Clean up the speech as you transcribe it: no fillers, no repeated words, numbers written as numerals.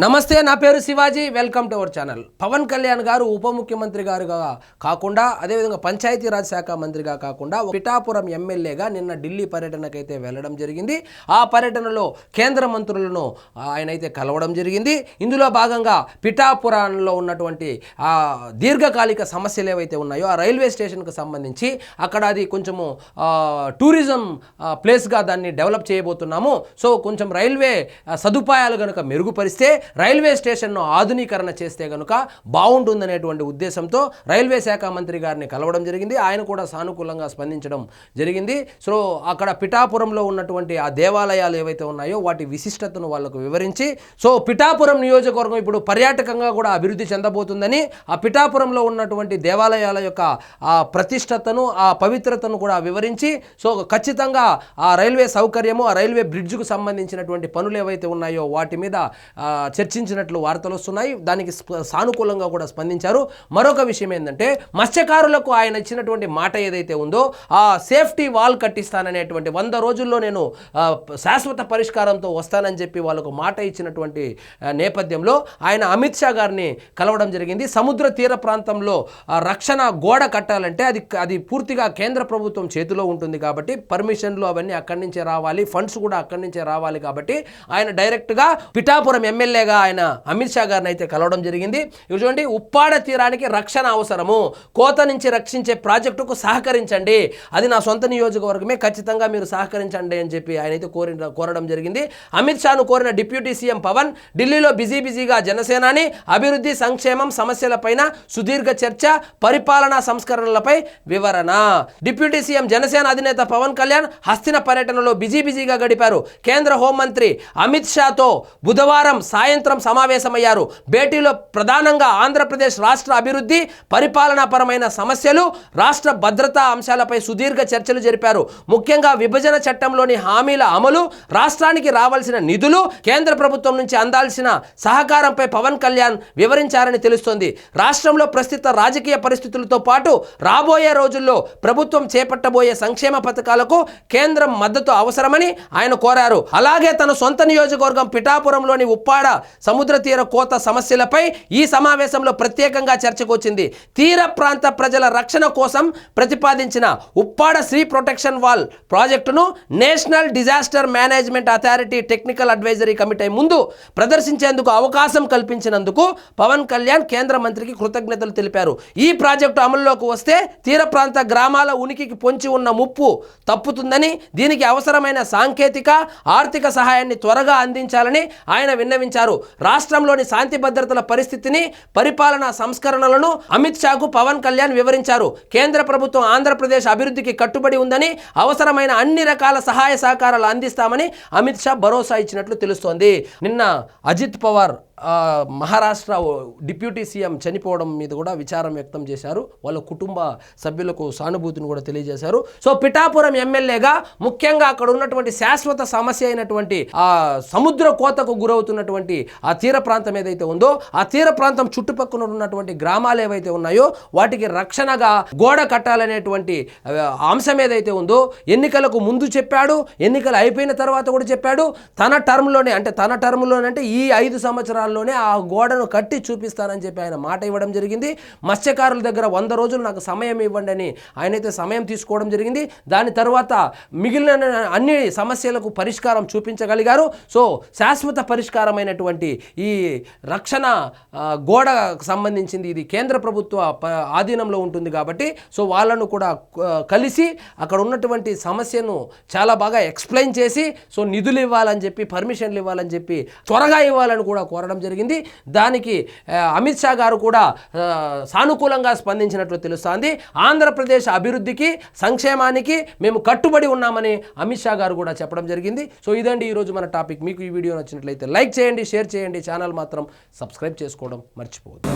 నమస్తే, నా పేరు Shivaji. Welcome to our channel. Pawan Kalyan గారు ఉప ముఖ్యమంత్రి గారుగా కాకుండా, అదేవిధంగా పంచాయతీరాజ్ శాఖ మంత్రిగా కాకుండా పిఠాపురం ఎమ్మెల్యేగా నిన్న ఢిల్లీ పర్యటనకైతే వెళ్ళడం జరిగింది. ఆ పర్యటనలో కేంద్ర మంత్రులను ఆయన అయితే కలవడం జరిగింది. ఇందులో భాగంగా పిఠాపురంలో ఉన్నటువంటి దీర్ఘకాలిక సమస్యలు ఏవైతే ఉన్నాయో ఆ రైల్వే స్టేషన్కు సంబంధించి అక్కడ అది కొంచెము టూరిజం ప్లేస్గా దాన్ని డెవలప్ చేయబోతున్నాము. సో కొంచెం రైల్వే సదుపాయాలు కనుక మెరుగుపరిస్తే రైల్వే స్టేషన్ను ఆధునీకరణ చేస్తే కనుక బాగుంటుందనేటువంటి ఉద్దేశంతో రైల్వే శాఖ మంత్రి గారిని కలవడం జరిగింది. ఆయన కూడా సానుకూలంగా స్పందించడం జరిగింది. సో అక్కడ పిఠాపురంలో ఉన్నటువంటి ఆ దేవాలయాలు ఏవైతే ఉన్నాయో వాటి విశిష్టతను వాళ్ళకు వివరించి, సో పిఠాపురం నియోజకవర్గం ఇప్పుడు పర్యాటకంగా కూడా అభివృద్ధి చెందబోతుందని, ఆ పిఠాపురంలో ఉన్నటువంటి దేవాలయాల యొక్క ఆ ప్రతిష్టతను, ఆ పవిత్రతను కూడా వివరించి, సో ఖచ్చితంగా ఆ రైల్వే సౌకర్యము, ఆ రైల్వే బ్రిడ్జ్కు సంబంధించినటువంటి పనులు ఏవైతే ఉన్నాయో వాటి మీద చర్చించినట్లు వార్తలు వస్తున్నాయి. దానికి సానుకూలంగా కూడా స్పందించారు. మరొక విషయం ఏంటంటే, మత్స్యకారులకు ఆయన ఇచ్చినటువంటి మాట ఏదైతే ఉందో ఆ సేఫ్టీ వాల్ కట్టిస్తాననేటువంటి 100 రోజుల్లో నేను శాశ్వత పరిష్కారంతో వస్తానని చెప్పి వాళ్ళకు మాట ఇచ్చినటువంటి నేపథ్యంలో ఆయన అమిత్ షా గారిని కలవడం జరిగింది. సముద్ర తీర ప్రాంతంలో రక్షణ గోడ కట్టాలంటే అది పూర్తిగా కేంద్ర ప్రభుత్వం చేతిలో ఉంటుంది కాబట్టి పర్మిషన్లు అవన్నీ అక్కడి నుంచే రావాలి, ఫండ్స్ కూడా అక్కడి నుంచే రావాలి. కాబట్టి ఆయన డైరెక్ట్గా పిఠాపురం ఎమ్మెల్యేగా ఆయన అమిత్ షా గారిని అయితే కలవడం జరిగింది. ఇవి చూడండి, ఉప్పాడ తీరానికి రక్షణ అవసరము, కోత నుంచి రక్షించే ప్రాజెక్టుకు సహకరించండి, అది నా సొంత నియోజకవర్గమే, ఖచ్చితంగా మీరు సహకరించండి అని చెప్పి ఆయన అయితే కోరడం జరిగింది. అమిత్ షాను కోరిన డిప్యూటీ సీఎం పవన్ ఢిల్లీలో బిజీగా జనసేనాని అభివృద్ధి సంక్షేమం సమస్యలపైన సుదీర్ఘ చర్చ, పరిపాలనా సంస్కరణలపై వివరణ. డిప్యూటీ సీఎం జనసేన అధినేత పవన్ కళ్యాణ్ హస్తిన పర్యటనలో బిజీగా గడిపారు. కేంద్ర హోంమంత్రి అమిత్ షాతో బుధవారం సాయంత్రం సమావేశమయ్యారు. భేటీలో ప్రధానంగా ఆంధ్రప్రదేశ్ రాష్ట్ర అభివృద్ధి, పరిపాలనాపరమైన సమస్యలు, రాష్ట్ర భద్రతా అంశాలపై సుదీర్ఘ చర్చలు జరిపారు. ముఖ్యంగా విభజన చట్టంలోని హామీల అమలు, రాష్ట్రానికి రావాల్సిన నిధులు, కేంద్ర ప్రభుత్వం నుంచి అందాల్సిన సహకారంపై పవన్ కళ్యాణ్ వివరించారని తెలుస్తోంది. రాష్ట్రంలో ప్రస్తుత రాజకీయ పరిస్థితులతో పాటు రాబోయే రోజుల్లో ప్రభుత్వం చేపట్టబోయే సంక్షేమ పథకాలకు కేంద్రం మద్దతు అవసరమని ఆయన కోరారు. అలాగే తన సొంత నియోజకవర్గం పిఠాపురంలోని ఉప్పాడ సముద్ర తీర కోత సమస్యలపై ఈ సమావేశంలో ప్రత్యేకంగా చర్చకు వచ్చింది. తీర ప్రాంత ప్రజల రక్షణ కోసం ప్రతిపాదించిన ఉప్పాడ సీ ప్రొటెక్షన్ వాల్ ప్రాజెక్టును national disaster management authority technical advisory committee ముందు ప్రదర్శించేందుకు అవకాశం కల్పించినందుకు పవన్ కళ్యాణ్ కేంద్ర మంత్రికి కృతజ్ఞతలు తెలిపారు. ఈ ప్రాజెక్టు అమలులోకి వస్తే తీర ప్రాంత గ్రామాల ఉనికికి పొంచి ఉన్న ముప్పు తప్పుతుందని, దీనికి అవసరమైన సాంకేతిక ఆర్థిక సహాయాన్ని త్వరగా అందించాలని ఆయన విన్నవించారు. రాష్ట్రంలోని శాంతి భద్రతల పరిస్థితిని, పరిపాలనా సంస్కరణలను అమిత్ షాకు పవన్ కళ్యాణ్ వివరించారు. కేంద్ర ప్రభుత్వం ఆంధ్రప్రదేశ్ అభివృద్ధికి కట్టుబడి ఉందని, అవసరమైన అన్ని రకాల సహాయ సహకారాలు అందిస్తామని అమిత్ షా భరోసా ఇచ్చినట్లు తెలుస్తోంది. నిన్న అజిత్ పవార్ మహారాష్ట్ర డిప్యూటీ సీఎం చనిపోవడం మీద కూడా విచారం వ్యక్తం చేశారు. వాళ్ళ కుటుంబ సభ్యులకు సానుభూతిని కూడా తెలియజేశారు. సో పిఠాపురం ఎమ్మెల్యేగా ముఖ్యంగా అక్కడ ఉన్నటువంటి శాశ్వత సమస్య అయినటువంటి ఆ సముద్ర కోతకు గురవుతున్నటువంటి ఆ తీర ప్రాంతం ఏదైతే ఉందో, ఆ తీర ప్రాంతం చుట్టుపక్కల ఉన్నటువంటి గ్రామాలు ఏవైతే ఉన్నాయో వాటికి రక్షణగా గోడ కట్టాలనేటువంటి అంశం ఏదైతే ఉందో ఎన్నికలకు ముందు చెప్పాడు, ఎన్నికలు అయిపోయిన తర్వాత కూడా చెప్పాడు. తన టర్మ్లోనే అంటే ఈ 5 సంవత్సరాల్లోనే ఆ గోడను కట్టి చూపిస్తానని చెప్పి ఆయన మాట ఇవ్వడం జరిగింది. మత్స్యకారుల దగ్గర 100 రోజులు నాకు సమయం ఇవ్వండి అని ఆయనైతే సమయం తీసుకోవడం జరిగింది. దాని తర్వాత మిగిలిన అన్ని సమస్యలకు పరిష్కారం చూపించగలిగారు. సో శాశ్వత పరిష్కారమైనటువంటి ఈ రక్షణ గోడకు సంబంధించింది ఇది కేంద్ర ప్రభుత్వ ఆధీనంలో ఉంటుంది కాబట్టి, సో వాళ్ళను కూడా కలిసి అక్కడ ఉన్నటువంటి సమస్యను చాలా బాగా ఎక్స్ప్లెయిన్ చేసి, సో నిధులు ఇవ్వాలని చెప్పి, పర్మిషన్లు ఇవ్వాలని చెప్పి, త్వరగా ఇవ్వాలని కూడా కోరడం జరిగింది. దానికి అమిత్ షా గారు కూడా సానుకూలంగా స్పందించినట్లు తెలుస్తోంది. ఆంధ్రప్రదేశ్ అభివృద్ధికి, సంక్షేమానికి మేము కట్టుబడి ఉన్నామని అమిత్ షా గారు కూడా చెప్పడం జరిగింది. సో ఇదండి ఈరోజు మన టాపిక్. మీకు ఈ వీడియో నచ్చినట్లయితే లైక్ చేయండి, షేర్ చేయండి, ఛానల్ మాత్రం సబ్స్క్రైబ్ చేసుకోవడం మర్చిపోవద్దు.